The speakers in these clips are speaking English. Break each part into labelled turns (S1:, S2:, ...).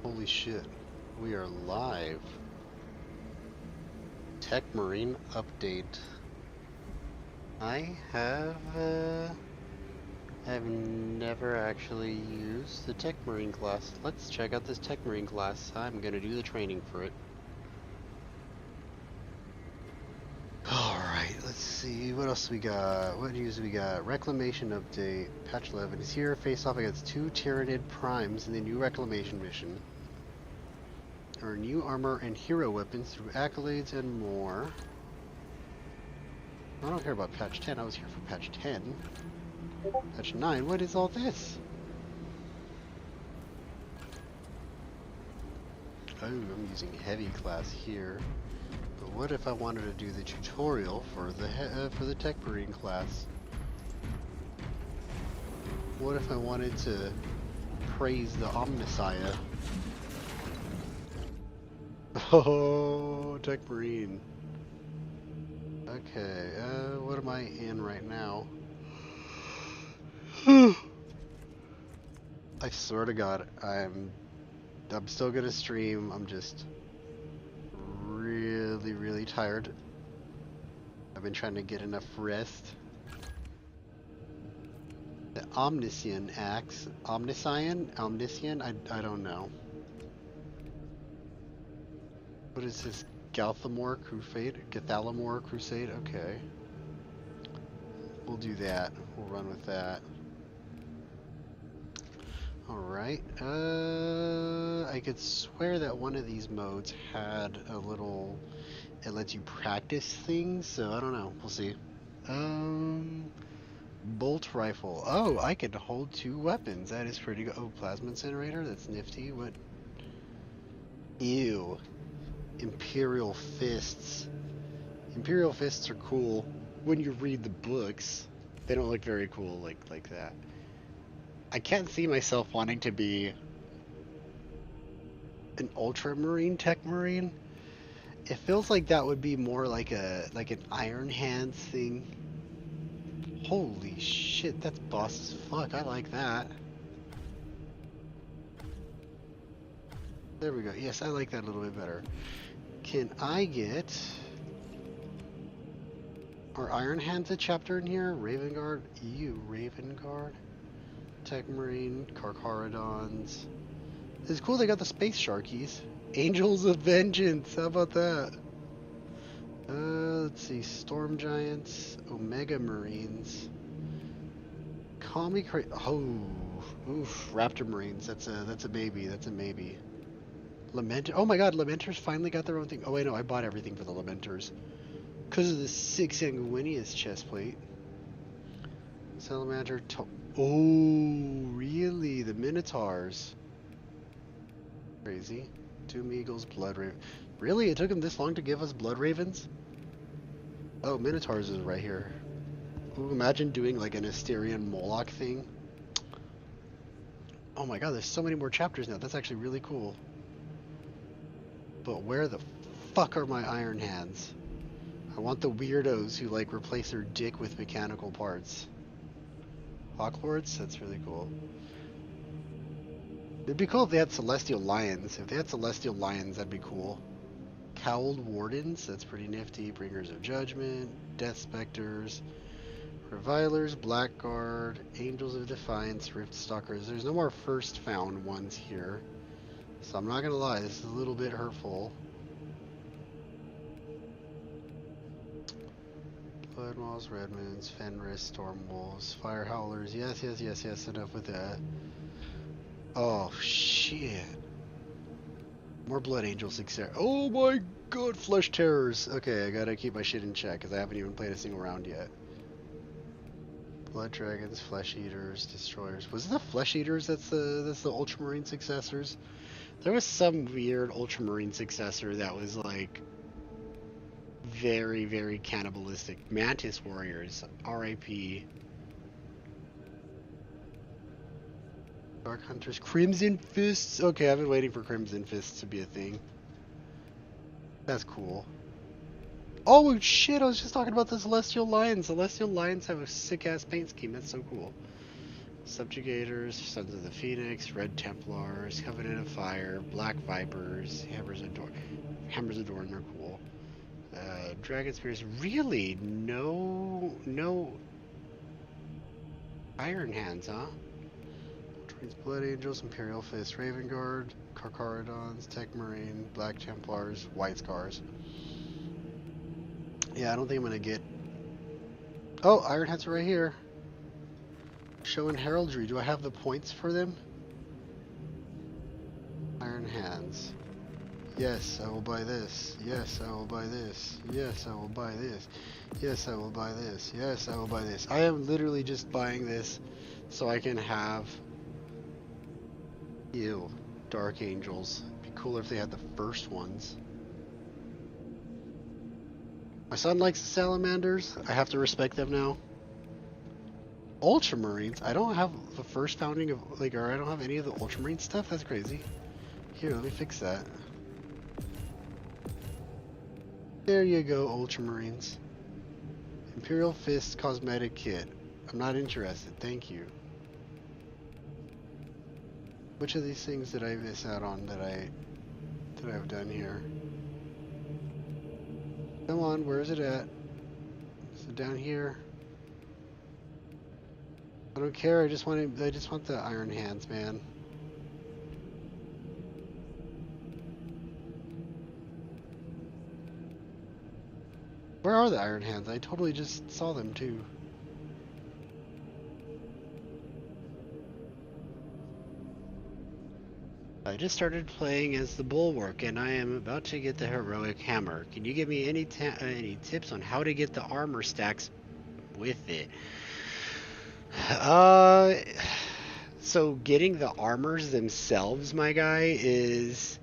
S1: Holy shit. We are live. Tech Marine update. I have never actually used the Tech Marine class. Let's check out this Tech Marine class. I'm gonna do the training for it. Alright, let's see. What else we got? What news we got? Reclamation update. Patch 11 is here. Face off against 2 Tyranid Primes in the new Reclamation mission. Earn new armor and hero weapons through accolades and more. I don't care about patch 10, I was here for patch 10. Patch 9, what is all this? Oh, I'm using heavy class here. But what if I wanted to do the tutorial for the Tech Marine class? What if I wanted to praise the Omnissiah? Oh, Tech Marine. Okay, what am I in right now? I swear to God, I'm still gonna stream. I'm just really tired. I've been trying to get enough rest. The Omniscient axe, Omniscient, I don't know. What is this? Galthamore Crusade? Okay. We'll do that. We'll run with that. Alright. I could swear that one of these modes had a little... It lets you practice things, so I don't know. We'll see. Bolt rifle. Oh, I can hold 2 weapons. That is pretty good. Oh, plasma incinerator? That's nifty. What? Ew. Imperial fists. Imperial fists are cool when you read the books. They don't look very cool like that. I can't see myself wanting to be an ultramarine tech marine. It feels like that would be more like an Iron Hands thing. Holy shit, that's boss as fuck. I like that. There we go. Yes, I like that a little bit better. Can I get... Are Iron Hands a chapter in here? Raven Guard? Raven Guard? Tech Marine, Carcharodons. It's cool they got the Space Sharkies. Angels of Vengeance, how about that? Let's see, Storm Giants, Omega Marines. Oof, Raptor Marines, that's a baby, that's a maybe. Lamentor, oh my god, Lamentors finally got their own thing. Oh wait, no, I bought everything for the Lamentors. Because of the 6 Sanguinius chestplate. Salamander, oh, really? The Minotaurs. Crazy. Doom Eagles, Blood Raven. Really? It took them this long to give us Blood Ravens? Oh, Minotaurs is right here. Ooh, imagine doing like an Asterian Moloch thing. Oh my god, there's so many more chapters now. That's actually really cool. But where the fuck are my Iron Hands? I want the weirdos who like replace their dick with mechanical parts. Hawklords? That's really cool. It'd be cool if they had Celestial Lions. If they had Celestial Lions, that'd be cool. Cowled Wardens? That's pretty nifty. Bringers of Judgment. Death Specters. Revilers. Blackguard. Angels of Defiance. Rift Stalkers. There's no more first found ones here. So I'm not gonna lie, this is a little bit hurtful. Blood Mauls, Red Moons, Fenris, Storm Wolves, Fire Howlers. Yes, enough with that. Oh, shit. More Blood Angel success. Oh my god, Flesh Terrors. Okay, I gotta keep my shit in check, because I haven't even played a single round yet. Blood Dragons, Flesh Eaters, Destroyers. Was it the Flesh Eaters that's the Ultramarine successors? There was some weird Ultramarine successor that was like very cannibalistic. Mantis Warriors, RIP. Dark Hunters, Crimson Fists. Okay, I've been waiting for Crimson Fists to be a thing. That's cool. Oh shit, I was just talking about the Celestial Lions. Celestial Lions have a sick ass paint scheme. That's so cool. Subjugators, Sons of the Phoenix, Red Templars, Covenant of Fire, Black Vipers, Hammers of Dorn, they're cool. Dragon Spears, really? No Iron Hands, huh? Blood Angels, Imperial Fist, Raven Guard, Carcharodons, Tech Marine, Black Templars, White Scars. Yeah, I don't think I'm gonna get... Oh, Iron Hands are right here. Show and Heraldry. Do I have the points for them? Iron Hands. Yes, I will buy this. Yes, I will buy this. Yes, I will buy this. Yes, I will buy this. Yes, I will buy this. I am literally just buying this so I can have... Ew. Dark Angels. It'd be cooler if they had the first ones. My son likes the Salamanders. I have to respect them now. Ultramarines? I don't have the first founding of, like, or I don't have any of the Ultramarine stuff? That's crazy. Here, let me fix that. There you go, Ultramarines. Imperial Fist Cosmetic Kit. I'm not interested, thank you. Which of these things did I miss out on that I've done here? Come on, where is it at? Is it down here? I don't care. I just want the Iron Hands, man. Where are the Iron Hands? I totally just saw them too. I just started playing as the Bulwark, and I am about to get the Heroic Hammer. Can you give me any tips on how to get the armor stacks with it? So getting the armors themselves, my guy, is...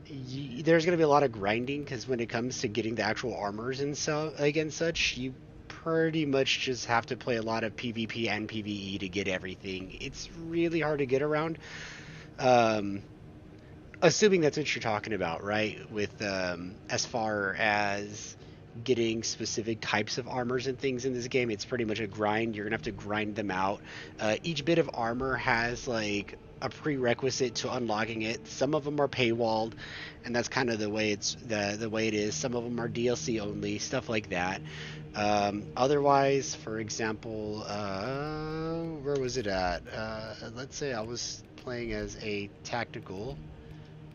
S1: there's going to be a lot of grinding, because when it comes to getting the actual armors and such, you pretty much just have to play a lot of PvP and PvE to get everything. It's really hard to get around. Assuming that's what you're talking about, right? With as far as getting specific types of armors and things in this game, it's pretty much a grind. You're gonna have to grind them out. Each bit of armor has like a prerequisite to unlocking it. Some of them are paywalled, and that's kind of the way the way it is. Some of them are DLC only, stuff like that. Otherwise, for example, where was it at? Let's say I was playing as a tactical,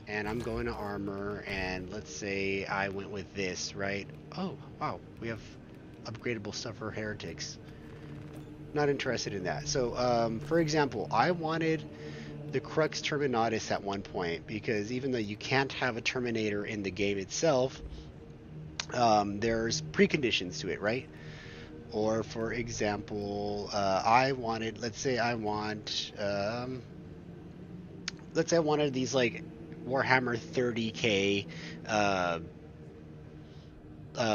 S1: and I'm going to armor, and let's say I went with this, right? Oh, wow, we have upgradable stuff for heretics. Not interested in that. So, for example, I wanted the Crux Terminatus at one point, because even though you can't have a Terminator in the game itself, there's preconditions to it, right? Or, for example, let's say I wanted these, like, Warhammer 30k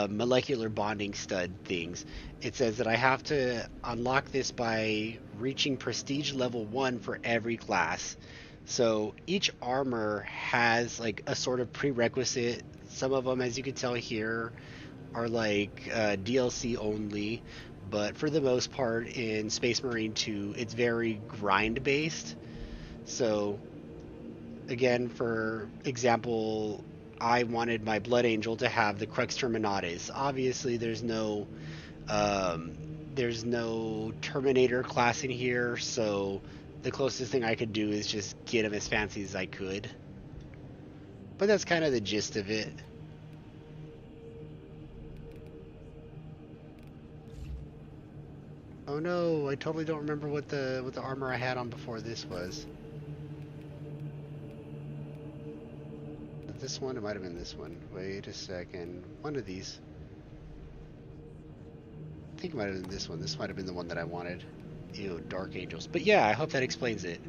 S1: molecular bonding stud things. It says that I have to unlock this by reaching prestige level 1 for every class. So each armor has like a sort of prerequisite. Some of them, as you can tell here, are like DLC only, but for the most part in Space Marine 2 it's very grind based. So again, for example, I wanted my Blood Angel to have the Crux Terminatus. Obviously, there's no Terminator class in here, so the closest thing I could do is just get him as fancy as I could. But that's kind of the gist of it. Oh no, I totally don't remember what the armor I had on before this was. This one? It might have been this one. Wait a second. One of these. I think it might have been this one. This might have been the one that I wanted. Ew, Dark Angels. But yeah, I hope that explains it.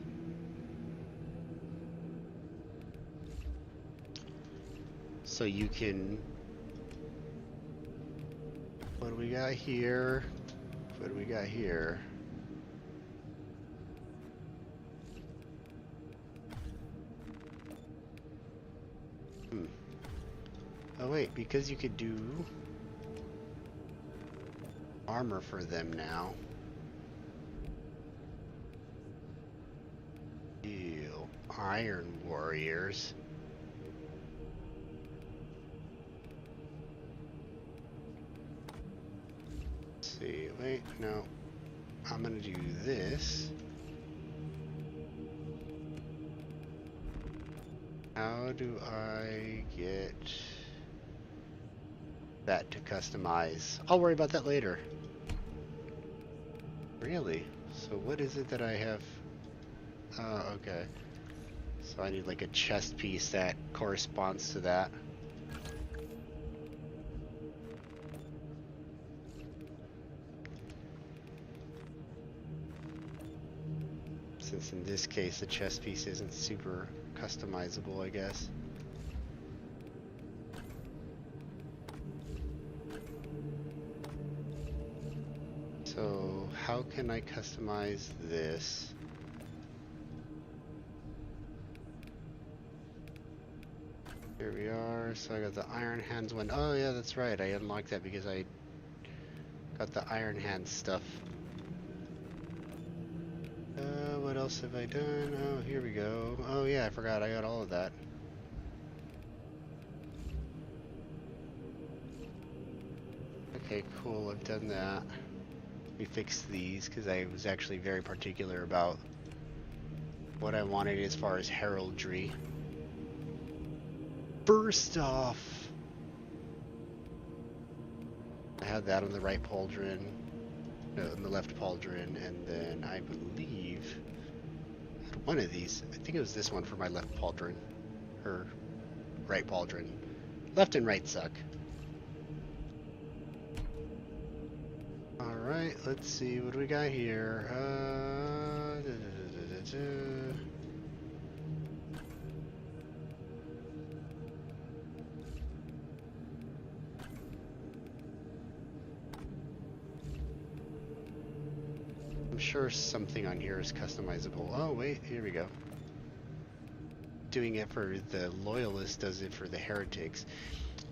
S1: So you can... What do we got here? What do we got here? Oh wait, because you could do armor for them now. iron warriors. Let's see, wait, no. I'm gonna do this. How do I get that to customize? I'll worry about that later. Really? So what is it that I have? Oh, okay. So I need like a chest piece that corresponds to that. Since in this case the chest piece isn't super customizable, I guess. So how can I customize this? Here we are. So I got the Iron Hands one. Oh yeah, that's right. I unlocked that because I got the Iron Hands stuff. What else have I done? Oh, here we go. Oh yeah, I forgot. I got all of that. Okay, cool. I've done that. We fixed these because I was actually very particular about what I wanted as far as heraldry. First off, I had that on the right pauldron, no, on the left pauldron, and then I believe I had one of these. I think it was this one for my left pauldron, or right pauldron. Left and right suck. Alright, let's see, what do we got here? I'm sure something on here is customizable. Oh wait, here we go. Doing it for the loyalists does it for the heretics.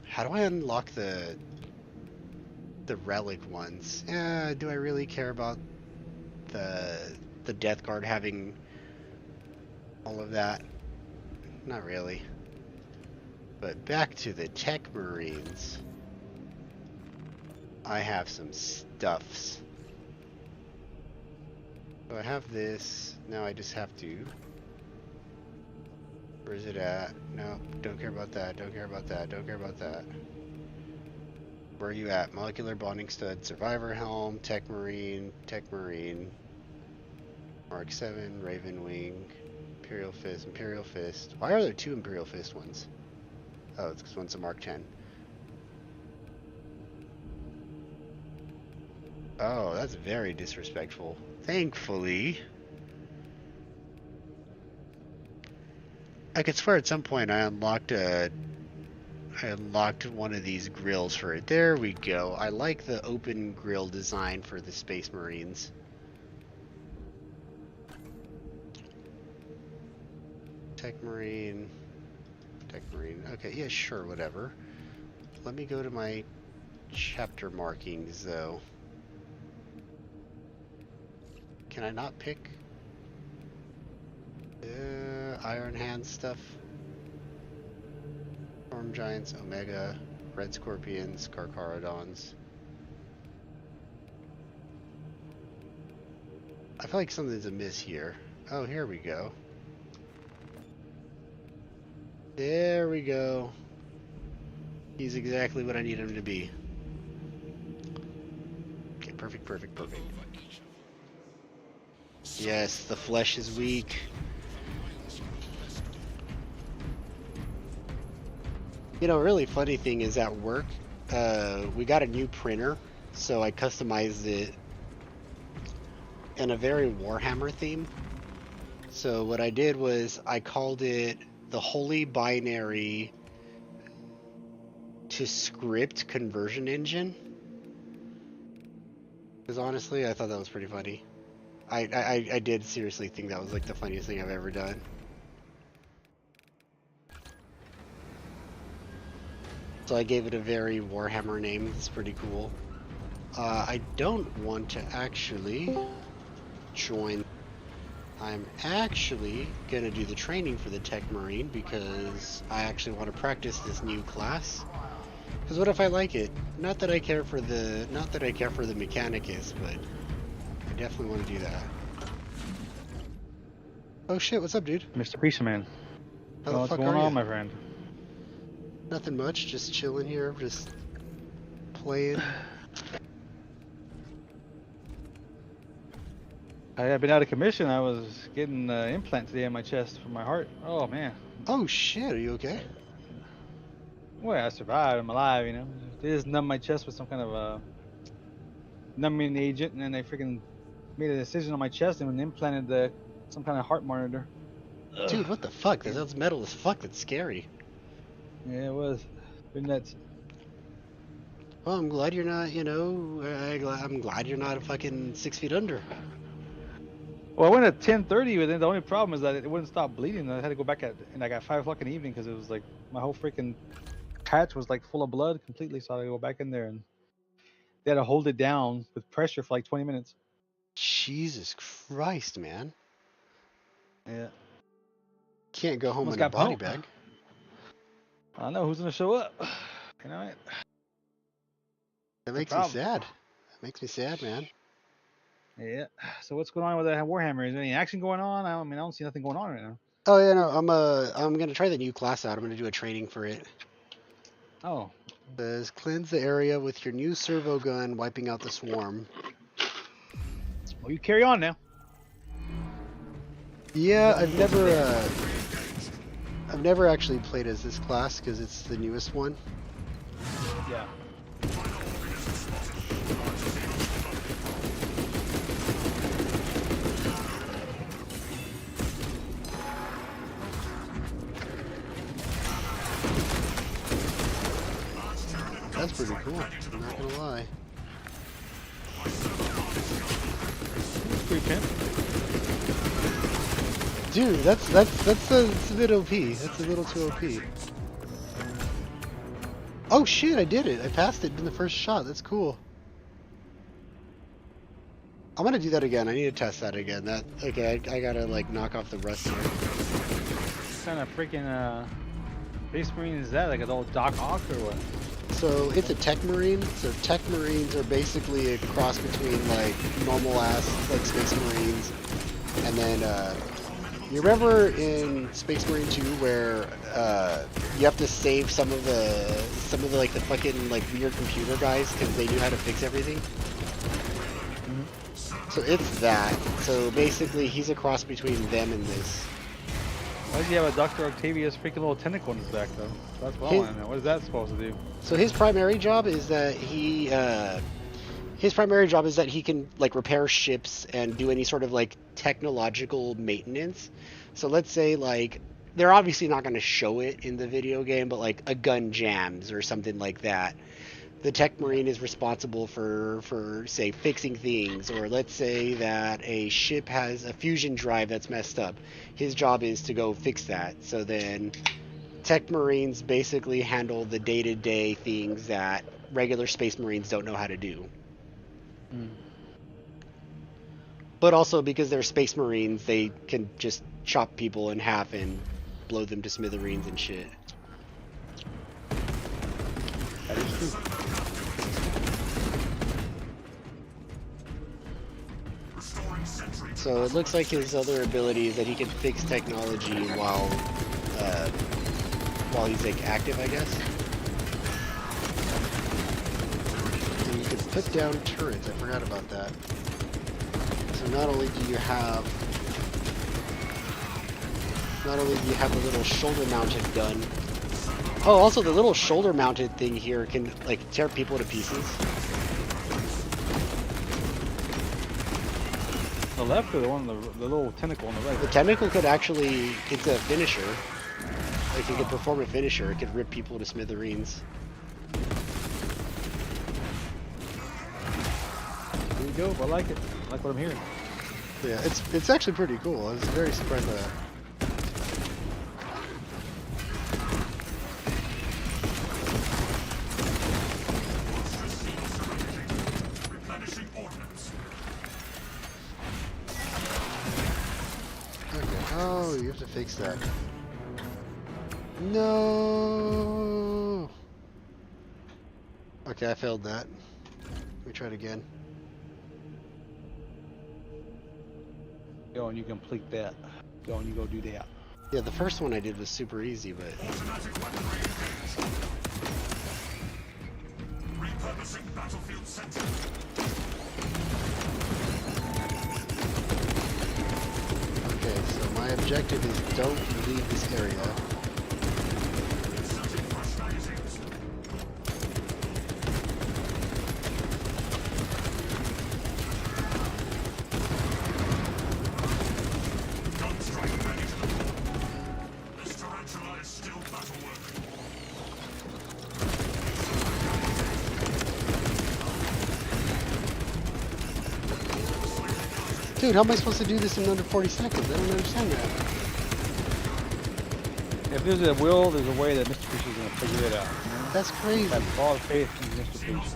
S1: How do I unlock the relic ones? Do I really care about the Death Guard having all of that? Not really. But back to the Tech Marines. I have some stuffs. So I have this. Now I just have to. Where is it at? No, don't care about that. Don't care about that. Don't care about that. Where are you at? Molecular Bonding Stud, Survivor Helm, Tech Marine, Mark 7, Raven Wing, Imperial Fist, Imperial Fist. Why are there two Imperial Fist ones? Oh, it's because one's a Mark 10. Oh, that's very disrespectful. Thankfully, I could swear at some point I unlocked one of these grills for it. There we go. I like the open grill design for the Space Marines. Tech Marine. Okay, yeah, sure, whatever. Let me go to my chapter markings, though. Can I not pick Iron Hand stuff? Storm Giants, Omega, Red Scorpions, Carcharodons. I feel like something's amiss here. Oh, here we go. There we go. He's exactly what I need him to be. Okay, perfect. Yes, the flesh is weak. You know, really funny thing is at work, we got a new printer, so I customized it in a very Warhammer theme. So what I did was I called it the Holy Binary to Script Conversion Engine. Because honestly, I thought that was pretty funny. I did seriously think that was like the funniest thing I've ever done. So I gave it a very Warhammer name. It's pretty cool. I don't want to actually join. I'm actually gonna do the training for the Tech Marine because I actually want to practice this new class. Because what if I like it? Not that I care for the Mechanicus, but I definitely want to do that. Oh shit, what's up, dude?
S2: Mr. Fisherman.
S1: How the
S2: What's
S1: fuck
S2: going
S1: are
S2: on,
S1: you?
S2: my friend?
S1: Nothing much, just chilling here, just playing.
S2: I've been out of commission. I was getting an implant today in my chest for my heart. Oh, man.
S1: Oh shit, are you okay?
S2: Well, I survived. I'm alive, you know. They just numbed my chest with some kind of numbing agent, and then they freaking made a decision on my chest and implanted some kind of heart monitor. Ugh.
S1: Dude, what the fuck? That sounds metal as fuck, that's scary.
S2: Yeah, it was. Been nuts.
S1: Well, I'm glad you're not, I'm glad you're not fucking 6 feet under.
S2: Well, I went at 10:30, but then the only problem is that it wouldn't stop bleeding. I had to go back at 5 o'clock in the evening because it was like my whole freaking patch was like full of blood completely. So I had to go back in there and they had to hold it down with pressure for like 20 minutes.
S1: Jesus Christ, man.
S2: Yeah.
S1: Can't go home
S2: Almost
S1: in a
S2: got
S1: body
S2: pwned.
S1: bag.
S2: I know who's gonna show up. You know what?
S1: That
S2: The
S1: makes me
S2: problem.
S1: sad. That makes me sad, man.
S2: Yeah. So what's going on with that Warhammer? Is there any action going on? I mean, I don't see nothing going on right now.
S1: Oh yeah, no, I'm gonna try the new class out. I'm gonna do a training for it.
S2: Oh.
S1: It says cleanse the area with your new servo gun, wiping out the swarm.
S2: Well, you carry on now.
S1: Yeah, I've never actually played as this class because it's the newest one.
S2: Yeah.
S1: That's pretty cool. I'm not gonna lie.
S2: It's pretty pimp.
S1: Dude, that's a bit OP. That's a little too OP. Oh shit, I did it. I passed it in the first shot. That's cool. I'm gonna do that again. I need to test that again. Okay, I gotta like knock off the rust here.
S2: What kind of freaking Space Marine is that? Like an old Doc Ock or what?
S1: So it's a Tech Marine. So Tech Marines are basically a cross between like normal ass like Space Marines, and then you remember in Space Marine 2 where you have to save some of the like the fucking like weird computer guys because they knew how to fix everything. So it's that. So basically, he's a cross between them and this.
S2: Why does he have a Dr. Octavius freaking little tentacle in his back though? That's what I want to know. What is that supposed to do?
S1: So his primary job is that he can like repair ships and do any sort of like technological maintenance. So let's say like they're obviously not going to show it in the video game, but like a gun jams or something like that. The Tech Marine is responsible for say fixing things, or let's say that a ship has a fusion drive that's messed up. His job is to go fix that. So then Tech Marines basically handle the day-to-day things that regular Space Marines don't know how to do. But also because they're Space Marines, they can just chop people in half and blow them to smithereens and shit.
S2: That is true.
S1: So it looks like his other ability is that he can fix technology while he's like active, I guess. And you can put down turrets. I forgot about that. So not only do you have the little shoulder-mounted gun. Oh, also the little shoulder-mounted thing here can like tear people to pieces.
S2: The left or the one, the little tentacle on the right?
S1: The tentacle could actually, it's a finisher. Like it could perform a finisher. It could rip people to smithereens.
S2: There you go. I like it. I like what I'm hearing.
S1: Yeah, it's actually pretty cool. I was very surprised by that. fix that. No. Okay, I failed that. Let me try it again.
S2: Go and you complete that. Go and you go do that.
S1: Yeah, the first one I did was super easy, but...
S3: Repurposing battlefield center.
S1: Okay, so my objective is don't leave this area. Dude, how am I supposed to do this in under 40 seconds? I don't understand that.
S2: If there's a will, there's a way that Mr. Fish is going to figure it out.
S1: That's crazy.
S2: I have all faith in Mr. Fish.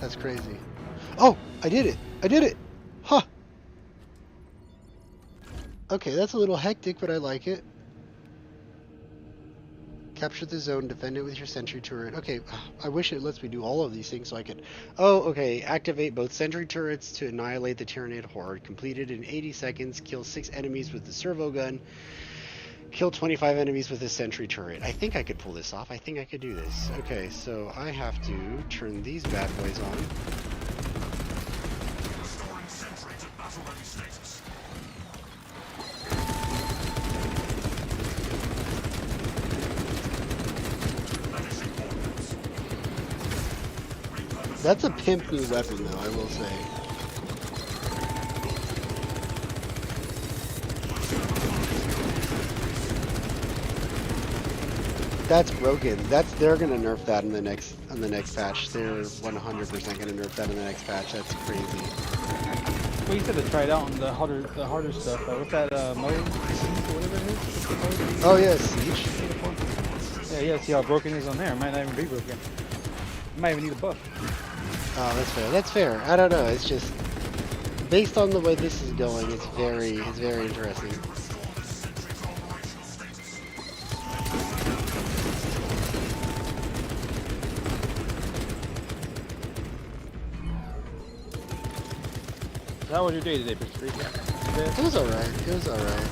S1: That's crazy. Oh, I did it. I did it. Huh. Okay, that's a little hectic, but I like it. Capture the zone, defend it with your sentry turret. Okay, I wish it lets me do all of these things so I could... Oh, okay. Activate both sentry turrets to annihilate the Tyranid horde. Completed in 80 seconds. Kill 6 enemies with the servo gun. Kill 25 enemies with a sentry turret. I think I could pull this off. I think I could do this. Okay, so I have to turn these bad boys on.
S3: Restoring sentry to battle-ready status.
S1: That's a pimp new weapon, though, I will say. That's broken. They're gonna nerf that in the next patch. They're 100% gonna nerf that in the next patch. That's crazy.
S2: Well, you said to try it out on the harder stuff. What's that mode? Whatever it is. What's the mode?
S1: Oh yeah, Siege.
S2: Yeah. See how broken it is on there. It might not even be broken. You might even need a buff.
S1: Oh, that's fair. That's fair. I don't know. It's just based on the way this is going. It's very interesting.
S2: How was your day today, Mr. Freak?
S1: It was alright. It was alright.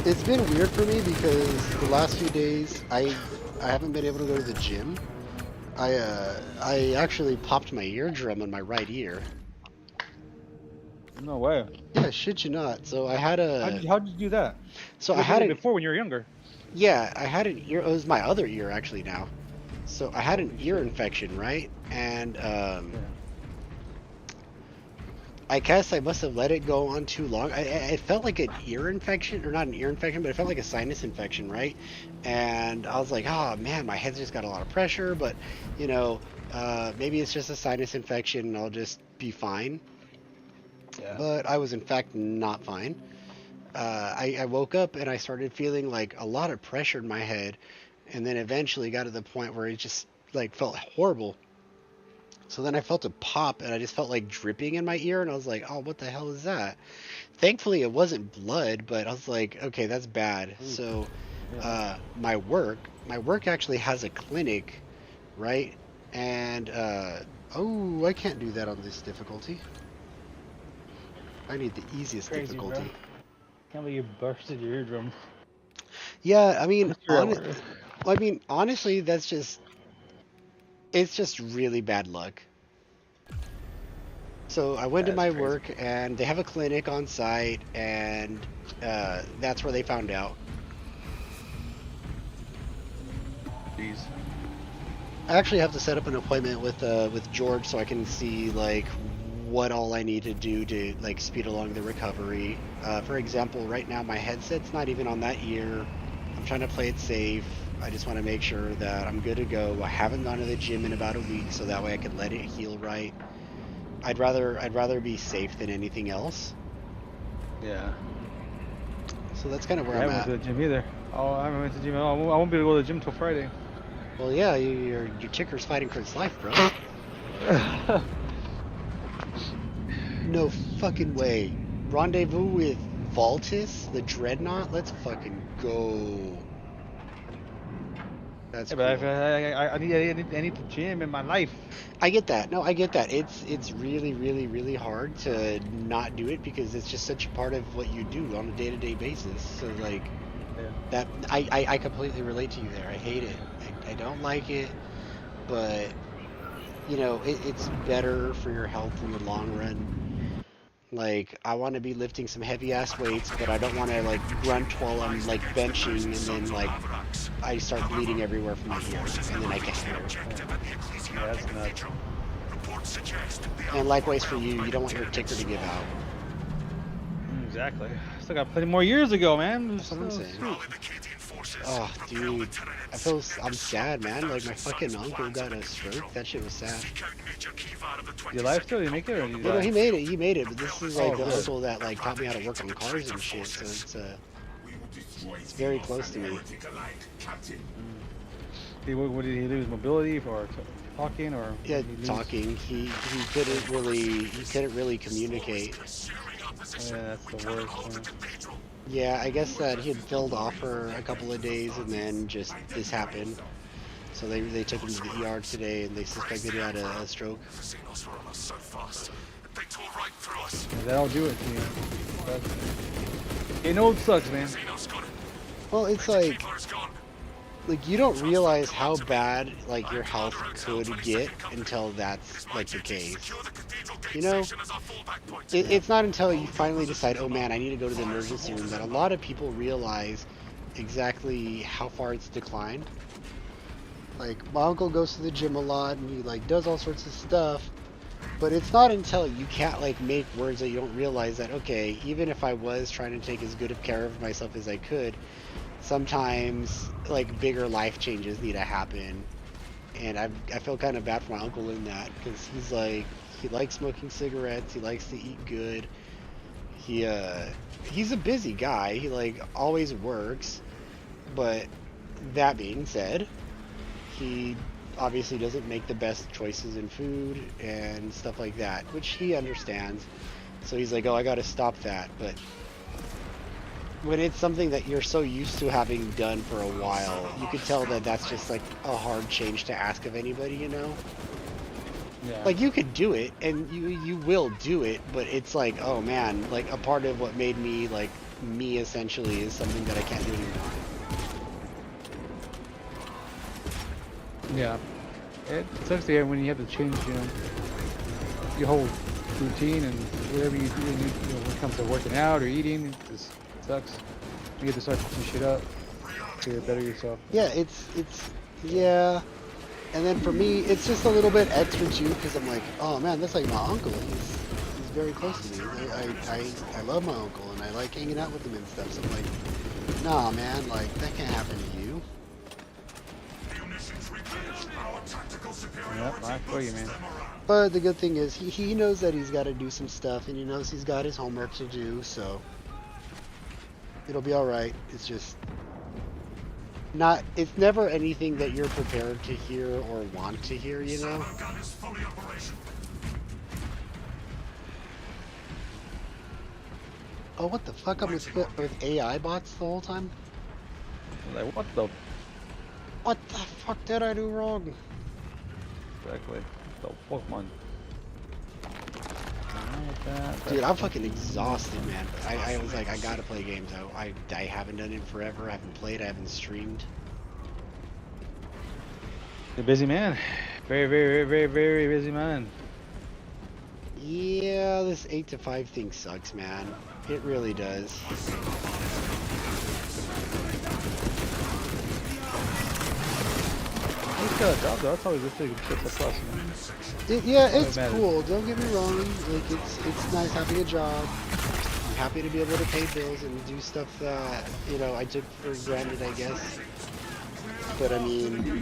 S1: It's been weird for me because the last few days I haven't been able to go to the gym. I actually popped my eardrum on my right ear.
S2: No way.
S1: Yeah, shit you not. So I had a.
S2: How'd you do that?
S1: So
S2: You
S1: I had
S2: did it
S1: it
S2: before when you were younger.
S1: Yeah, I had an ear. It was my other ear actually now. So I had an ear infection, right? And I guess I must have let it go on too long. It felt like an ear infection, or not an ear infection, but it felt like a sinus infection, right? And I was like, oh man, my head's just got a lot of pressure, but you know, maybe it's just a sinus infection and I'll just be fine.
S2: Yeah.
S1: But I was in fact not fine. I woke up and I started feeling like a lot of pressure in my head, and then eventually got to the point where it just like felt horrible. So then I felt a pop and I just felt like dripping in my ear, and I was like, oh, what the hell is that? Thankfully it wasn't blood, but I was like, okay, that's bad.
S2: Ooh.
S1: So my work actually has a clinic, right? And oh, I can't do that on this difficulty. I need the easiest
S2: Crazy,
S1: difficulty.
S2: bro. Can't believe you bursted your eardrum.
S1: Yeah, I mean,
S2: That's
S1: honestly, it's just really bad luck. So I went to my work, and they have a clinic on site, and that's where they found out.
S2: Jeez.
S1: I actually have to set up an appointment with George so I can see like what all I need to do to like speed along the recovery. For example, right now my headset's not even on that ear. I'm trying to play it safe. I just want to make sure that I'm good to go. I haven't gone to the gym in about a week, so that way I can let it heal right. I'd rather be safe than anything else.
S2: Yeah.
S1: So that's kind of where
S2: I
S1: I'm
S2: haven't
S1: at.
S2: went to the gym either. Oh, I haven't went to the gym at all. I won't be able to go to the gym till Friday.
S1: Well, yeah, your ticker's fighting for its life, bro. No fucking way. Rendezvous with Voltus, the Dreadnought? Let's fucking go. That's
S2: Yeah,
S1: cool.
S2: but I need the gym in my life.
S1: I get that. No, I get that. It's really, really, really hard to not do it because it's just such a part of what you do on a day-to-day basis. So like
S2: Yeah.
S1: that, I completely relate to you there. I hate it. I don't like it, but you know, it's better for your health in the long run. Like, I want to be lifting some heavy ass weights, but I don't want to like grunt while I'm like benching and then like I start bleeding everywhere from my ears and then I can't hear.
S2: Yeah, that's nuts.
S1: And likewise for you, you don't want your ticker to give out.
S2: Exactly. Still got plenty more years to go, man.
S1: That's what I'm saying.
S2: Sweet.
S1: Oh, dude, I'm sad, man. Like my fucking uncle got a stroke. That shit was sad.
S2: Your life still? You make it, or you
S1: No,
S2: die?
S1: he made it. He made it. But this is like
S2: Oh,
S1: the
S2: good.
S1: uncle that like taught me how to work on cars and shit. So it's very close to me.
S2: What did he lose? Mobility for talking, or
S1: Yeah,
S2: did he lose-
S1: talking. He couldn't really communicate.
S2: Oh, yeah, that's the worst.
S1: Yeah, I guess that he had filled off for a couple of days and then just this happened. So they took him to the ER today and they suspected he had a stroke.
S2: Yeah, that'll do it to you. Getting old sucks, man.
S1: Well, it's like you don't realize how bad like your health could get until that's like the case. You know, it's not until you finally decide, oh man, I need to go to the emergency room, that a lot of people realize exactly how far it's declined. Like my uncle goes to the gym a lot and he like does all sorts of stuff, but it's not until you can't like make words that you don't realize that, okay, even if I was trying to take as good of care of myself as I could, sometimes like bigger life changes need to happen. And I feel kind of bad for my uncle in that, because he's like, he likes smoking cigarettes, he likes to eat good, he's a busy guy, he like always works, but that being said, he obviously doesn't make the best choices in food and stuff like that, which he understands. So he's like, oh, I gotta stop that. But when it's something that you're so used to having done for a while, you could tell that that's just like a hard change to ask of anybody, you know?
S2: Yeah.
S1: Like you could do it and you will do it, but it's like, oh man, like a part of what made me like me essentially is something that I can't do anymore.
S2: Yeah. It sucks to hear when you have to change, you know, your whole routine and whatever you do, when it comes to working out or eating. It just sucks. You get to start picking shit up to better yourself.
S1: Yeah, yeah. And then for me, it's just a little bit extra too, because I'm like, oh man, that's like my uncle. He's very close to me. I love my uncle and I like hanging out with him and stuff. So I'm like, nah, man, like that can't happen to you.
S2: Yep, I feel you, man.
S1: But the good thing is, he knows that he's got to do some stuff, and he knows he's got his homework to do, so it'll be all right. It's just not. It's never anything that you're prepared to hear or want to hear, you know. Oh, what the fuck? I'm with AI bots the whole time?
S2: Like, what the?
S1: What the fuck did I do wrong?
S2: Exactly. The fuck, man.
S1: Dude, I'm fucking exhausted, man. I was like, I gotta play games. I haven't done it in forever. I haven't played. I haven't streamed.
S2: You're a busy man. Very, very, very, very, very busy man.
S1: Yeah, this 8 to 5 thing sucks, man. It really does.
S2: He's got a job though. That's always a big plus, man.
S1: Yeah, it's
S2: matters.
S1: cool. Don't get me wrong. Like, it's nice having a job. I'm happy to be able to pay bills and do stuff that, you know, I took for granted, I guess. But I mean,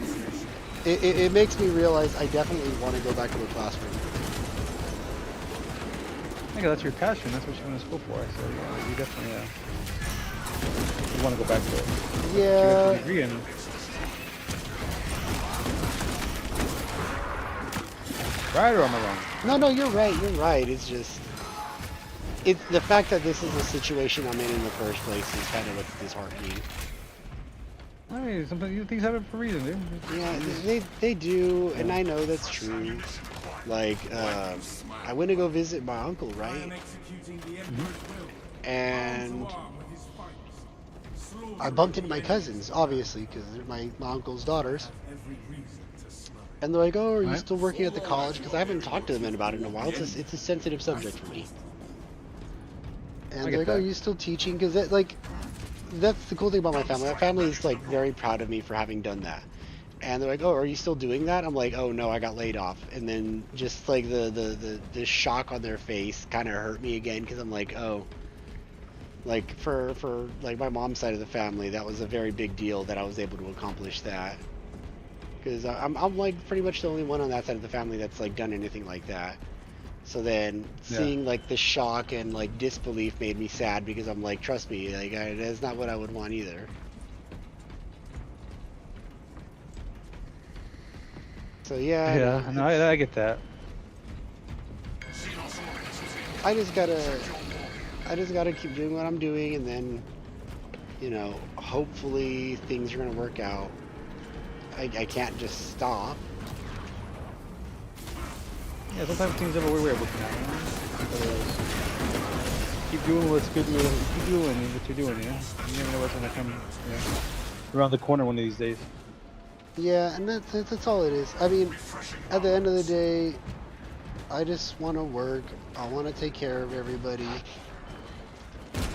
S1: it makes me realize I definitely want to go back to the classroom.
S2: I think that's your passion. That's what you went to school for. So yeah, you definitely you want to go back to it.
S1: Yeah.
S2: You got your degree in. Right, or am I wrong?
S1: No, you're right. You're right. It's just, it's the fact that this is the situation I'm in the first place is kind of what's disheartening.
S2: I mean, sometimes things happen for a reason, dude.
S1: Yeah, they do, and I know that's true. Like, I went to go visit my uncle, right? And I bumped into my cousins, obviously, because they're my uncle's daughters. And they're like, "Oh, are you still working at the college?" Because I haven't talked to them about it in a while. It's a sensitive subject for me. And they're like, "Oh, are you still teaching?" Because that's the cool thing about my family. My family is like very proud of me for having done that. And they're like, "Oh, are you still doing that?" I'm like, "Oh no, I got laid off." And then just like the shock on their face kind of hurt me again, because I'm like, "Oh." Like for like my mom's side of the family, that was a very big deal that I was able to accomplish that. Because I'm like pretty much the only one on that side of the family that's like done anything like that. So then seeing like the shock and like disbelief made me sad, because I'm like, trust me, like that's not what I would want either. So yeah.
S2: Yeah, no, I get that.
S1: I just gotta keep doing what I'm doing, and then, you know, hopefully things are gonna work out. I can't just stop.
S2: Yeah, sometimes things have a weird way of working out. You know? Keep doing what's good. Keep doing what you're doing. Yeah, you never know what's gonna come. Around the corner one of these days.
S1: Yeah, and that's all it is. I mean, at the end of the day, I just want to work. I want to take care of everybody.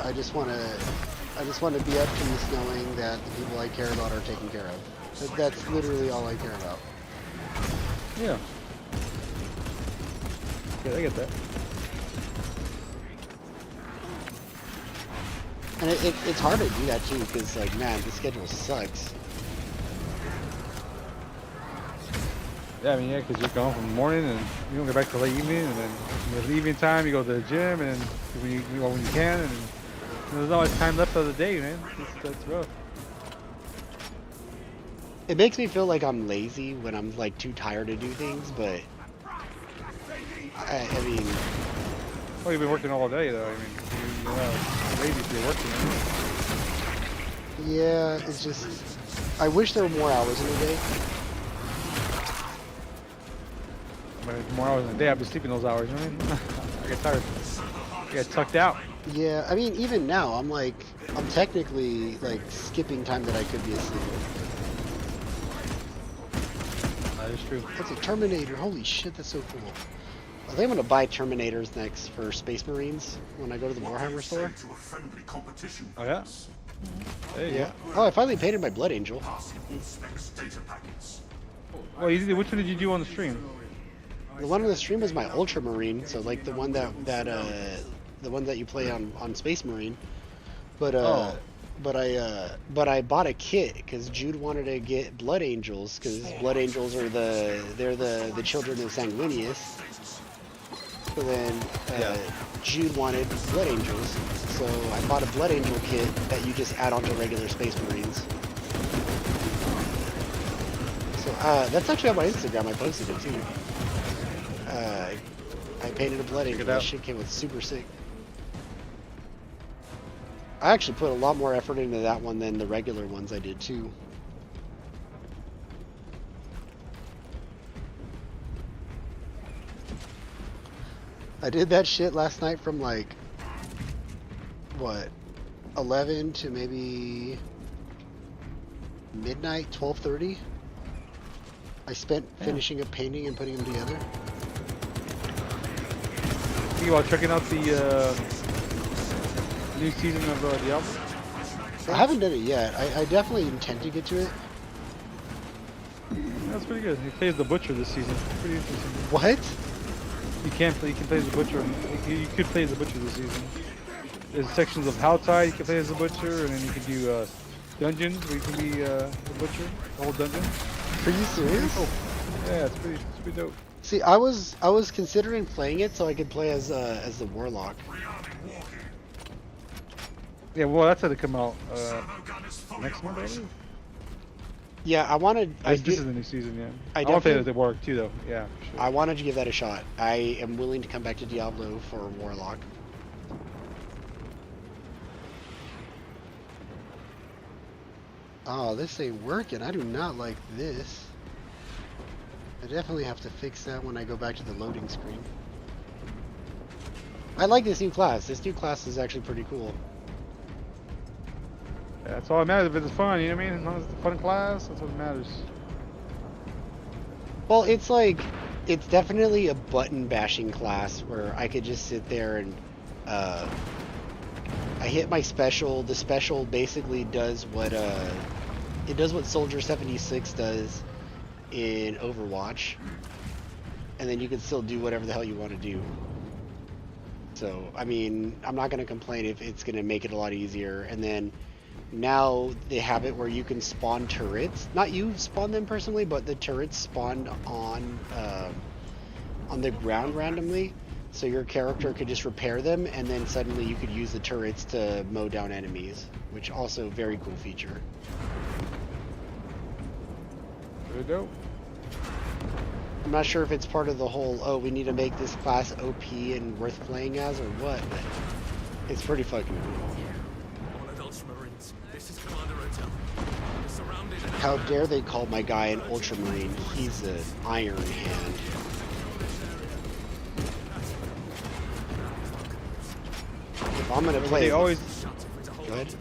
S1: I just want to be at peace knowing that the people I care about are taken care of. That's literally all I care about.
S2: Yeah. Yeah, I get that.
S1: And it's hard to do that too, because like, man, the schedule sucks.
S2: Yeah, I mean, yeah, because you're going from the morning and you don't get back till late evening, and then in the evening time you go to the gym, and when you can, and there's not much time left of the day, man. That's rough.
S1: It makes me feel like I'm lazy when I'm like too tired to do things, but I mean,
S2: Well, you've been working all day, though. I mean, you're not lazy if you're working.
S1: yeah, it's just, I wish there were more hours in a day.
S2: But more hours in a day, I've been sleeping those hours, you know what I mean? I get tired. I get tucked out.
S1: Yeah, I mean, even now, I'm technically like skipping time that I could be asleep.
S2: That is true.
S1: That's a Terminator. Holy shit, that's so cool. I think I'm gonna buy Terminators next for Space Marines when I go to the Warhammer store.
S2: Oh yeah? There you go.
S1: Oh, I finally painted my Blood Angel.
S2: Well, which one did you do on the stream?
S1: The one on the stream was my Ultramarine, so like the one that the one that you play on Space Marine. But but I bought a kit because Jude wanted to get Blood Angels, because Blood Angels are the children of Sanguinius. So then Jude wanted Blood Angels, so I bought a Blood Angel kit that you just add onto regular Space Marines. So that's actually on my Instagram. I posted it too. I painted a Blood Angel. That shit came with super sick. I actually put a lot more effort into that one than the regular ones I did too. I did that shit last night from like, what, 11 to maybe midnight, 12:30. I spent finishing up painting and putting them together.
S2: You about checking out the new season of Diablo?
S1: I haven't done it yet. I definitely intend to get to it.
S2: That's pretty good. He plays the Butcher this season. Pretty interesting.
S1: What?
S2: You can play as the Butcher. You could play as the Butcher this season. There's sections of Howtide you can play as the Butcher, and then you can do dungeons where you can be the Butcher, the whole dungeon.
S1: Are you serious?
S2: Oh, yeah, it's pretty dope.
S1: See, I was considering playing it so I could play as the Warlock.
S2: Yeah, well, that's how to come out next month, I believe.
S1: Yeah, I wanted.
S2: This is the new season, yeah.
S1: I
S2: I want to play
S1: definitely-
S2: with the work too, though. Yeah, for sure.
S1: I wanted to give that a shot. I am willing to come back to Diablo for Warlock. Oh, this ain't working. I do not like this. I definitely have to fix that when I go back to the loading screen. I like this new class. This new class is actually pretty cool.
S2: Yeah, that's all that matters. If it's fun, you know what I mean? As long as it's a fun class, that's what matters.
S1: Well, it's like, it's definitely a button bashing class where I could just sit there and I hit my special. The special basically does what it does what Soldier 76 does in Overwatch, and then you can still do whatever the hell you want to do. So, I mean, I'm not going to complain if it's going to make it a lot easier. And then now they have it where you can spawn turrets. Not you spawn them personally, but the turrets spawn on the ground randomly. So your character could just repair them, and then suddenly you could use the turrets to mow down enemies, which also a very cool feature.
S2: There we go.
S1: I'm not sure if it's part of the whole, oh, we need to make this class OP and worth playing as, or what, but it's pretty fucking cool.
S3: All adults Marines. This is Commander Hotel. We're surrounded and
S1: How dare they call my guy an Ultramarine? He's an Iron Hand. If I'm gonna play,
S2: They always.
S1: go ahead.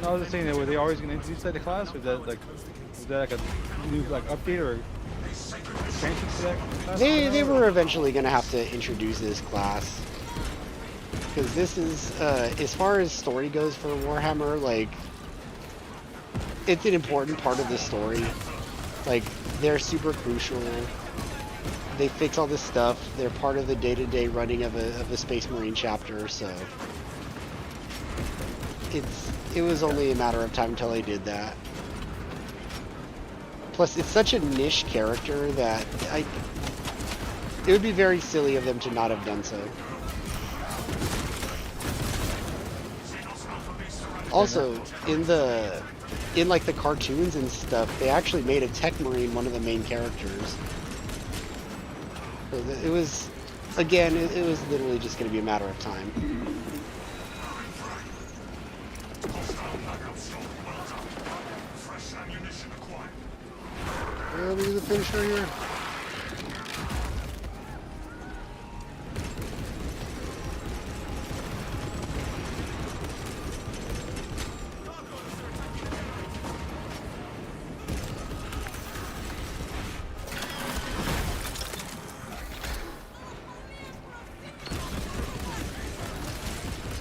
S2: No, I was just saying that were they always going to introduce that to class, or that like is that like a new like update or expansion to that class?
S1: They were eventually gonna have to introduce this class, because this is as far as story goes for Warhammer, like it's an important part of the story. Like they're super crucial. They fix all this stuff. They're part of the day-to-day running of a Space Marine chapter, so it was only a matter of time until they did that. Plus, it's such a niche character that it would be very silly of them to not have done so. Also, in like the cartoons and stuff, they actually made a Tech Marine one of the main characters. So it was, again, it was literally just going to be a matter of time.
S3: fresh ammunition acquired.
S1: Let me do the finisher here.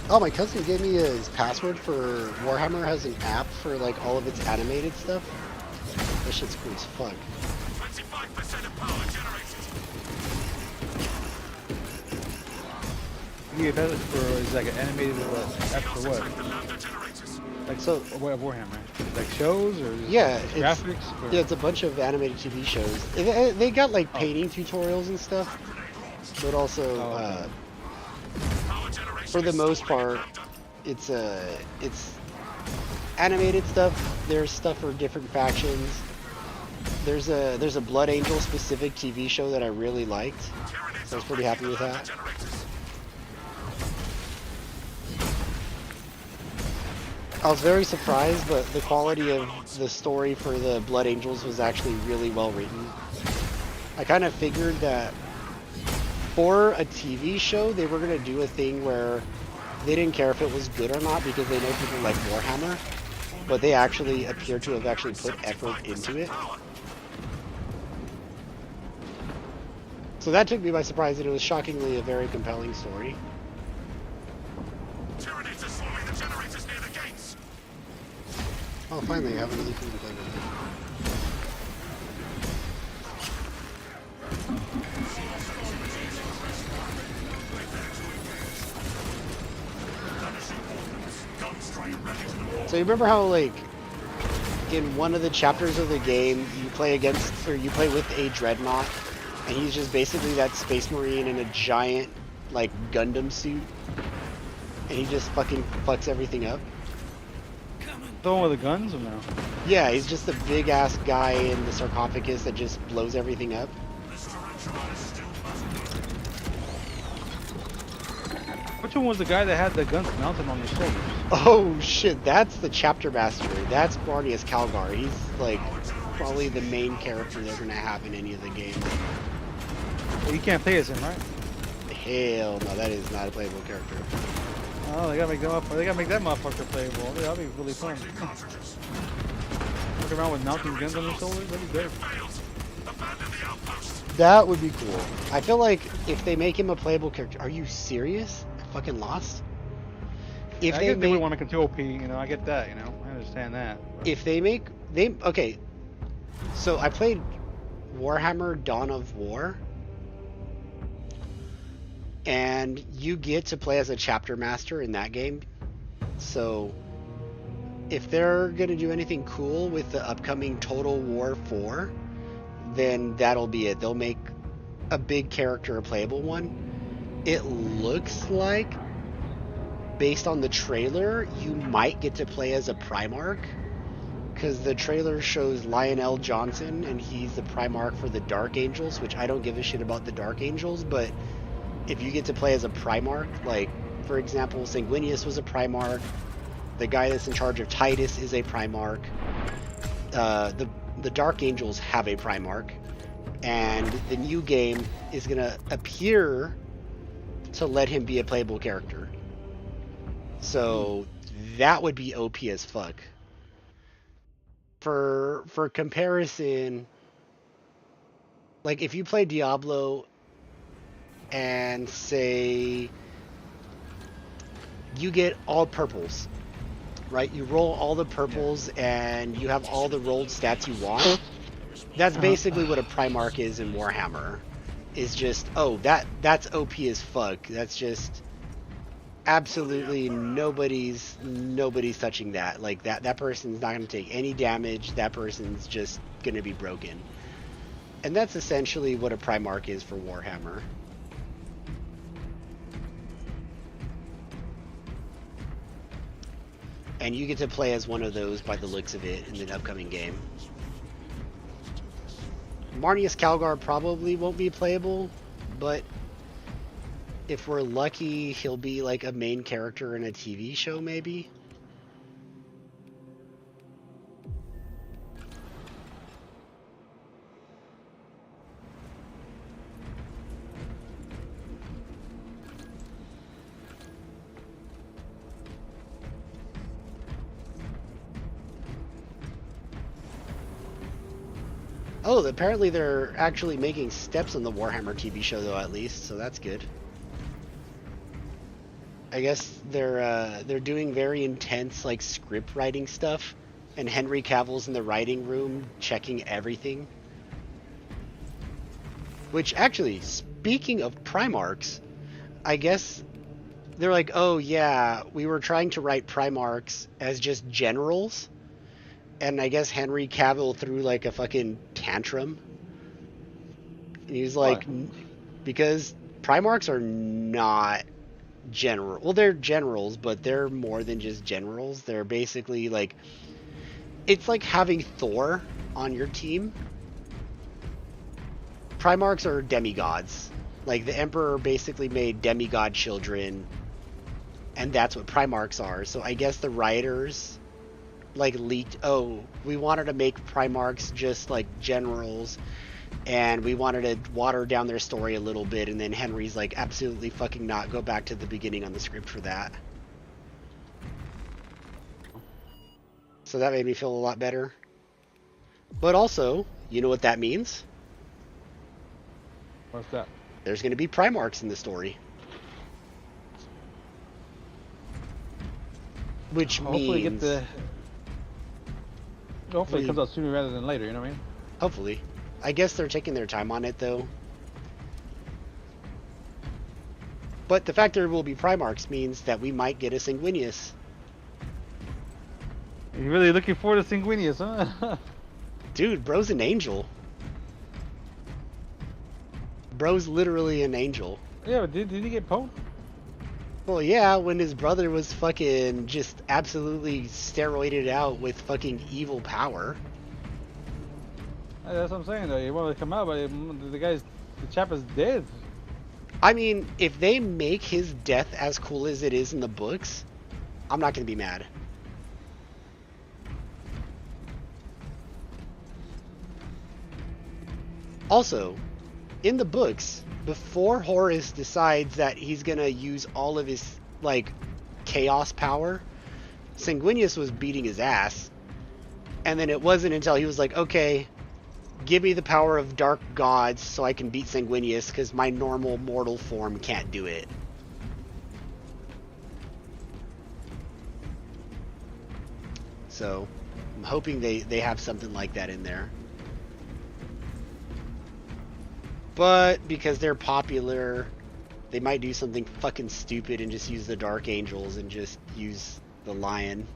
S1: Oh, my cousin gave me his password for Warhammer. Has an app for like all of its animated stuff. That shit's cool as fuck.
S3: 25% of power generated.
S2: You get better for is like an animated app for what?
S3: Activate the lambda generators.
S2: Like
S1: So-
S2: what of Warhammer? Like shows or just
S1: Yeah,
S2: graphics? Or?
S1: Yeah, it's a bunch of animated TV shows. They got like painting tutorials and stuff, but also
S2: Oh, okay.
S3: Power generation
S1: for the
S3: is
S1: most
S3: stored in
S1: part,
S3: lambda.
S1: it's animated stuff. There's stuff for different factions. There's a Blood Angel specific TV show that I really liked.
S3: Tyranids
S1: I was pretty happy with that.
S3: generators.
S1: I was very surprised, but the quality of the story for the Blood Angels was actually really well written. I kind of figured that for a TV show, they were going to do a thing where they didn't care if it was good or not because they know people like Warhammer, but they actually appear to have actually put effort into it. So that took me by surprise, and it was shockingly a very compelling story.
S3: Tyranids are swarming the generators near the gates.
S1: Oh, finally, I have another thing to play with. So you remember how, like, in one of the chapters of the game, you play against, or you play with a Dreadnought, and he's just basically that Space Marine in a giant, like, Gundam suit, and he just fucking fucks everything up?
S2: the one with the guns or no?
S1: Yeah, he's just a big ass guy in the sarcophagus that just blows everything up.
S2: Which one was the guy that had the guns mounted on his shoulders?
S1: Oh shit, that's the chapter master. That's Barnius Calgar. He's like probably the main character they're gonna have in any of the games.
S2: Well, you can't play as him, right?
S1: Hell no, that is not a playable character.
S2: Oh, they gotta make that motherfucker playable. Yeah, that'd be really fun. Walk around with mounting guns on your shoulders, that'd be great.
S1: That would be cool. I feel like if they make him a playable character, are you serious? I fucking lost. If
S2: I
S1: they
S2: guess they
S1: make,
S2: would want to control OP, you know, I get that, you know, I understand that. But.
S1: if they make okay, so I played Warhammer Dawn of War, and you get to play as a chapter master in that game. So if they're gonna do anything cool with the upcoming Total War 4, then that'll be it. They'll make a big character a playable one. It looks like, based on the trailer, you might get to play as a Primarch, because the trailer shows Lionel Johnson, and he's the Primarch for the Dark Angels, which I don't give a shit about the Dark Angels, but if you get to play as a Primarch, like, for example, Sanguinius was a Primarch, the guy that's in charge of Titus is a Primarch, the Dark Angels have a Primarch, and the new game is going to appear to let him be a playable character. So that would be OP as fuck. For comparison, like if you play Diablo and say you get all purples, right? You roll all the purples and you have all the rolled stats you want. That's basically what a Primarch is in Warhammer. Is just, oh, that's OP as fuck. That's just absolutely nobody's touching that. Like that person's not going to take any damage. That person's just going to be broken. And that's essentially what a Primarch is for Warhammer. And you get to play as one of those by the looks of it in the upcoming game. Marnius Calgar probably won't be playable, but if we're lucky, he'll be like a main character in a TV show, maybe. Oh, apparently they're actually making steps on the Warhammer TV show, though, at least, so that's good. I guess they're doing very intense, like, script writing stuff, and Henry Cavill's in the writing room checking everything. Which, actually, speaking of Primarchs, I guess they're like, oh yeah, we were trying to write Primarchs as just generals, and I guess Henry Cavill threw like a fucking tantrum. And he was like, because Primarchs are not general. Well, they're generals, but they're more than just generals. They're basically like, it's like having Thor on your team. Primarchs are demigods. Like the Emperor basically made demigod children, and that's what Primarchs are. So I guess the writers like leaked, oh, we wanted to make Primarchs just like generals, and we wanted to water down their story a little bit, and then Henry's like, absolutely fucking not, go back to the beginning on the script for that. So that made me feel a lot better. But also, you know what that means?
S2: What's that?
S1: There's going to be Primarchs in the story. Which
S2: hopefully
S1: means...
S2: Hopefully it comes out sooner rather than later, you know what I mean?
S1: Hopefully. I guess they're taking their time on it, though. But the fact there will be Primarchs means that we might get a Sanguinius.
S2: You're really looking forward to Sanguinius, huh?
S1: Dude, bro's an angel. Bro's literally an angel.
S2: Yeah, but did he get pwned?
S1: Well, yeah, when his brother was fucking just absolutely steroided out with fucking evil power.
S2: That's what I'm saying though. He wanted to come out, but the chap is dead.
S1: I mean, if they make his death as cool as it is in the books, I'm not gonna be mad. Also, in the books, before Horus decides that he's gonna use all of his, like, chaos power, Sanguinius was beating his ass. And then it wasn't until he was like, okay, give me the power of dark gods so I can beat Sanguinius, because my normal mortal form can't do it. So, I'm hoping they have something like that in there. But because they're popular, they might do something fucking stupid and just use the Dark Angels and just use the Lion.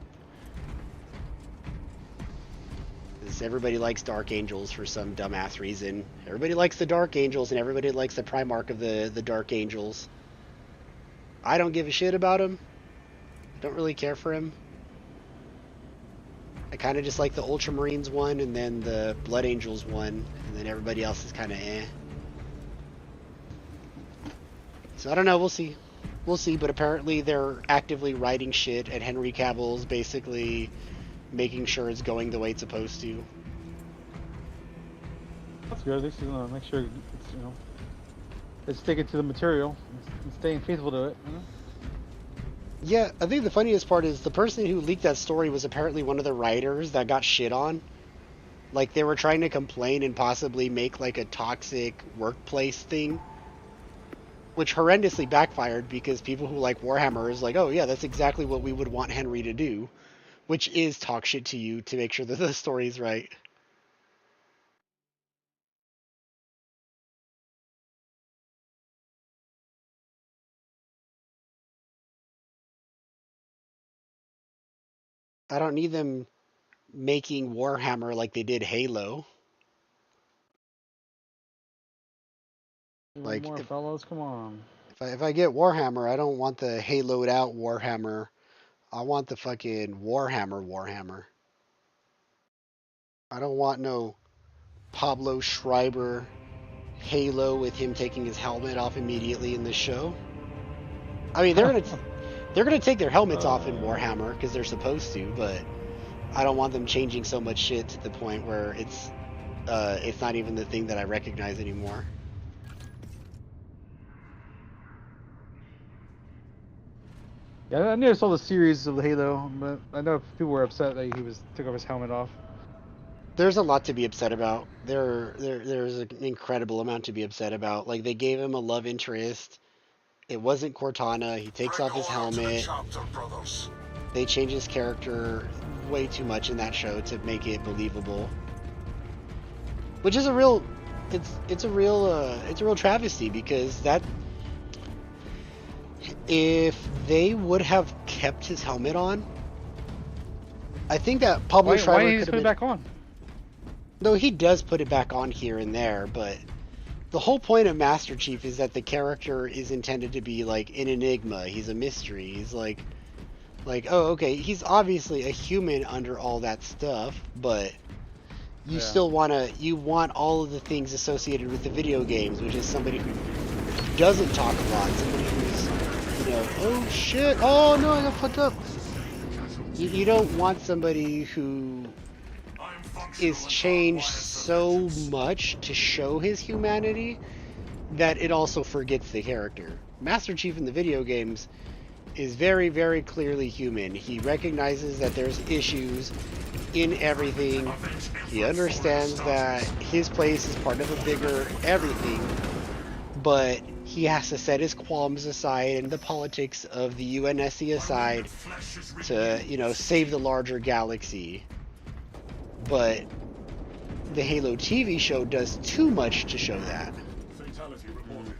S1: Because everybody likes Dark Angels for some dumbass reason. Everybody likes the Dark Angels and everybody likes the Primarch of the Dark Angels. I don't give a shit about him. Don't really care for him. I kind of just like the Ultramarines one and then the Blood Angels one, and then everybody else is kind of eh. So I don't know, we'll see. We'll see, but apparently they're actively writing shit and Henry Cavill's basically making sure it's going the way it's supposed to.
S2: That's good. At least he's gonna make sure it's, it's sticking to the material and staying faithful to it.
S1: Yeah, I think the funniest part is the person who leaked that story was apparently one of the writers that got shit on. Like, they were trying to complain and possibly make, like, a toxic workplace thing. Which horrendously backfired because people who like Warhammer is like, oh yeah, that's exactly what we would want Henry to do. Which is talk shit to you to make sure that the story's right. I don't need them making Warhammer like they did Halo. Like,
S2: More fellows, come on.
S1: if I get Warhammer, I don't want the Haloed out Warhammer. I want the fucking Warhammer. I don't want no Pablo Schreiber Halo with him taking his helmet off immediately in the show. I mean, they're gonna take their helmets off in Warhammer because they're supposed to, but I don't want them changing so much shit to the point where it's not even the thing that I recognize anymore.
S2: Yeah, I never saw the series of the Halo, but I know people were upset that he took off his helmet off.
S1: There's a lot to be upset about. There's an incredible amount to be upset about. Like, they gave him a love interest. It wasn't Cortana. He takes off his helmet. They change his character way too much in that show to make it believable. Which is a real travesty, because that, if they would have kept his helmet on, I think that Pablo Schreiber
S2: Why did he put it back on?
S1: No, he does put it back on here and there, but the whole point of Master Chief is that the character is intended to be like an enigma. He's a mystery. He's like, oh, okay, he's obviously a human under all that stuff, but you still want all of the things associated with the video games, which is somebody who doesn't talk a lot, somebody who's, oh shit, oh no, I got fucked up. You don't want somebody who is changed so much to show his humanity that it also forgets the character. Master Chief in the video games is very, very clearly human. He recognizes that there's issues in everything. He understands that his place is part of a bigger everything, but he has to set his qualms aside and the politics of the UNSC aside to, save the larger galaxy. But the Halo TV show does too much to show that.
S3: Fatality reported.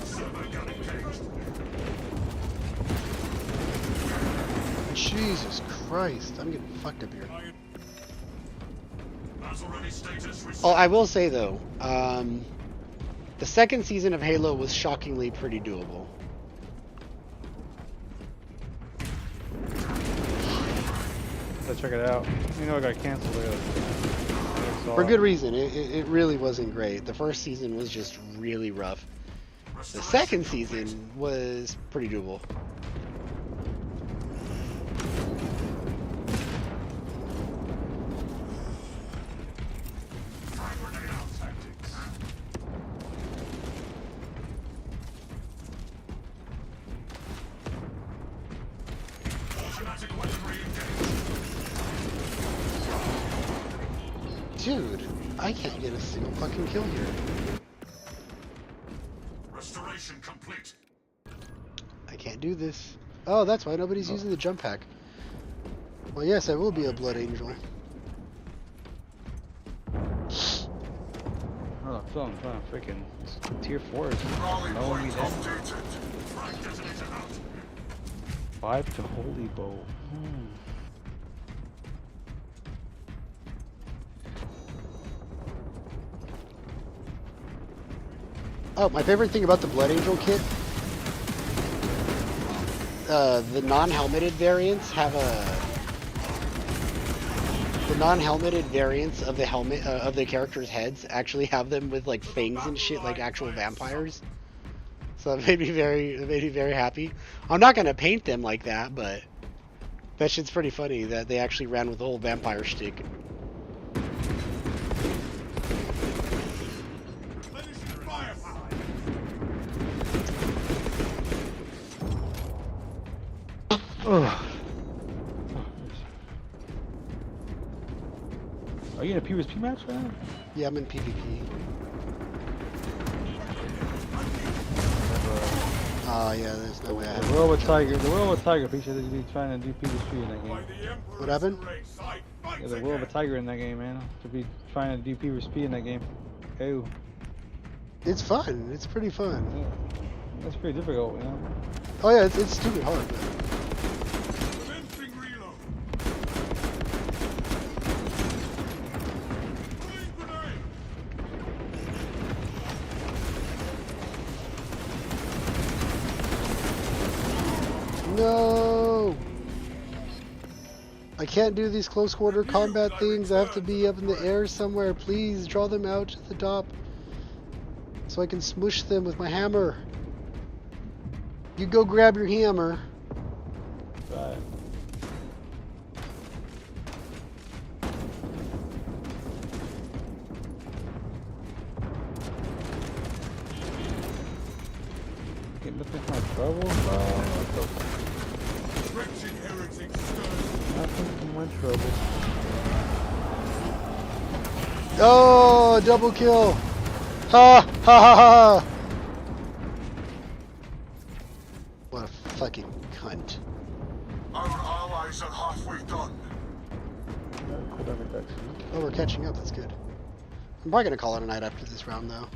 S3: Server gun engaged.
S1: Jesus Christ, I'm getting fucked up here.
S3: Battle ready status
S1: Oh, I will say though, The second season of Halo was shockingly pretty doable.
S2: Let's check it out. You know, I got canceled.
S1: For good reason. It really wasn't great. The first season was just really rough. The second season was pretty doable. Dude, I can't get a single fucking kill here.
S3: Restoration complete.
S1: I can't do this. Oh, that's why nobody's using the jump pack. Well, yes, I will be a blood angel.
S2: Oh, I'm trying to freaking tier 4 is mowing me down. 5 to holy bow.
S1: Oh, my favorite thing about the Blood Angel kit, the non-helmeted variants have the non-helmeted variants of the helmet of the characters' heads actually have them with like fangs and shit, like actual vampires. So it made me very happy. I'm not gonna paint them like that, but that shit's pretty funny that they actually ran with the whole vampire shtick.
S2: Ugh. Are you in a PvP match right now?
S1: Yeah, I'm in PvP. Oh yeah, there's no way I
S2: The World with Tiger featured that you trying to do PvP in that game.
S1: What happened?
S2: Yeah, the World with Tiger in that game, man. To be trying to do PvP in that game. Oh.
S1: It's fun. It's pretty fun.
S2: Yeah. That's pretty difficult, you know?
S1: Oh yeah, it's stupid hard. But... No! I can't do these close quarter combat things. I have to be up in the air somewhere. Please draw them out to the top so I can smush them with my hammer. You go grab your hammer.
S2: Right. Get looking for my troubles, bro. Nothing from my troubles.
S1: Oh, double kill! Ha ha ha ha! What a fucking cunt.
S3: Our allies are halfway done.
S1: Oh, we're catching up. That's good. I'm probably gonna call it a night after this round, though.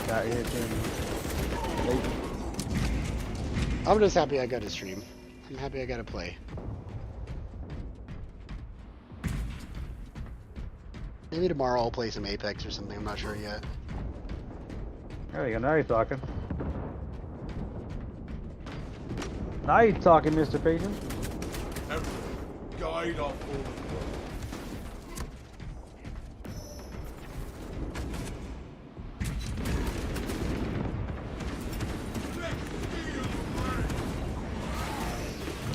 S2: Got here, late.
S1: I'm just happy I got to stream. I'm happy I got to play. Maybe tomorrow I'll play some Apex or something. I'm not sure yet.
S2: There you go. Now you're talking. Now you're talking, Mr. Patient.
S3: Guide our forward.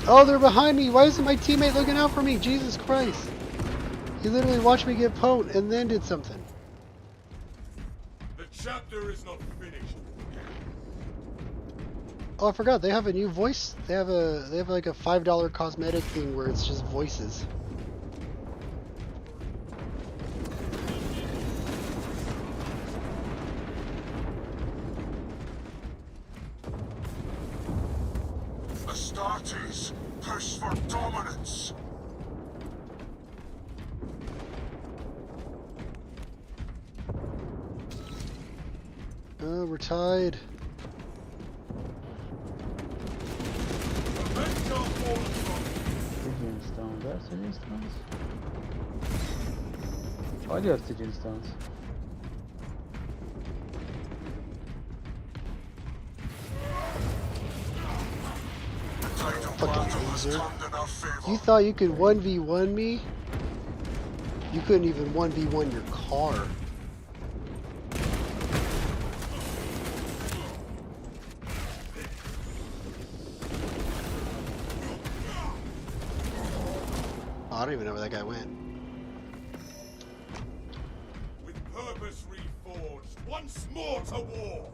S1: Oh, they're behind me. Why isn't my teammate looking out for me? Jesus Christ. He literally watched me get pwned and then did something.
S3: The chapter is not finished.
S1: Oh, I forgot. They have a new voice. They have like a $5 cosmetic thing where it's just voices.
S3: Astartes, push for dominance.
S1: We're tied.
S2: Oh, I do have Stygian stones.
S1: Fucking loser. You thought you could 1v1 me? You couldn't even 1v1 your car. Oh, I don't even know where that guy went.
S3: With purpose reforged, once more to war.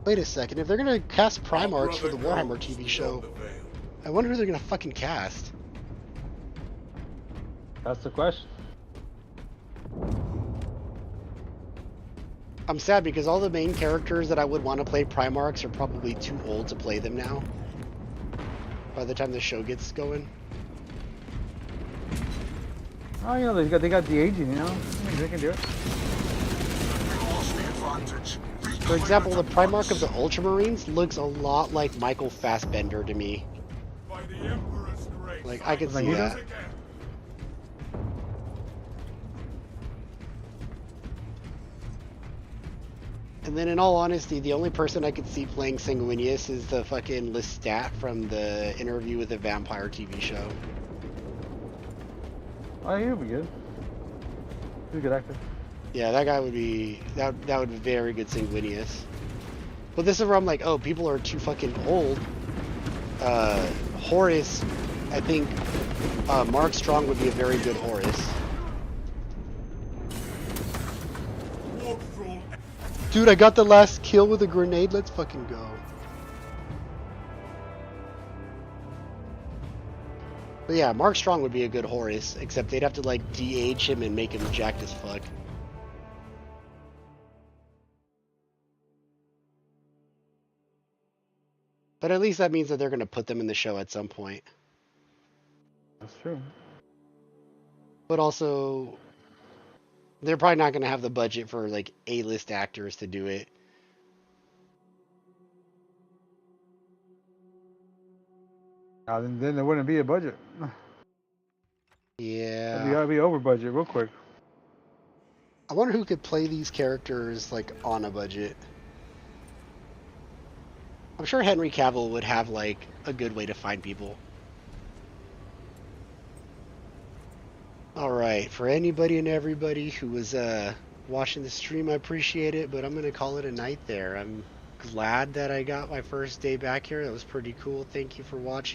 S1: Wait a second, if they're gonna cast Primarchs for the Warhammer TV show, I wonder who they're gonna fucking cast.
S2: That's the question.
S1: I'm sad because all the main characters that I would want to play Primarchs are probably too old to play them now. By the time the show gets going.
S2: Oh, you know, they got the aging, you know? They can do it.
S1: For example, the Primarch of the Ultramarines looks a lot like Michael Fassbender to me.
S3: By the Emperor's grace,
S1: Like, I could see that. And then in all honesty, the only person I could see playing Sanguinius is the fucking Lestat from the Interview with the Vampire TV show.
S2: Oh, he'll be good. He's a good actor.
S1: Yeah, that guy would be, that would be very good Sanguinius. But this is where I'm like, oh, people are too fucking old. Horus, I think Mark Strong would be a very good Horus. Dude, I got the last kill with a grenade. Let's fucking go. But yeah, Mark Strong would be a good Horus, except they'd have to like de-age him and make him jacked as fuck. But at least that means that they're going to put them in the show at some point.
S2: That's true.
S1: But also, they're probably not going to have the budget for like A-list actors to do it.
S2: Then there wouldn't be a budget.
S1: Yeah.
S2: It'd be over budget real quick.
S1: I wonder who could play these characters like on a budget. I'm sure Henry Cavill would have like a good way to find people. Alright, for anybody and everybody who was watching the stream, I appreciate it, but I'm going to call it a night there. I'm glad that I got my first day back here. That was pretty cool. Thank you for watching.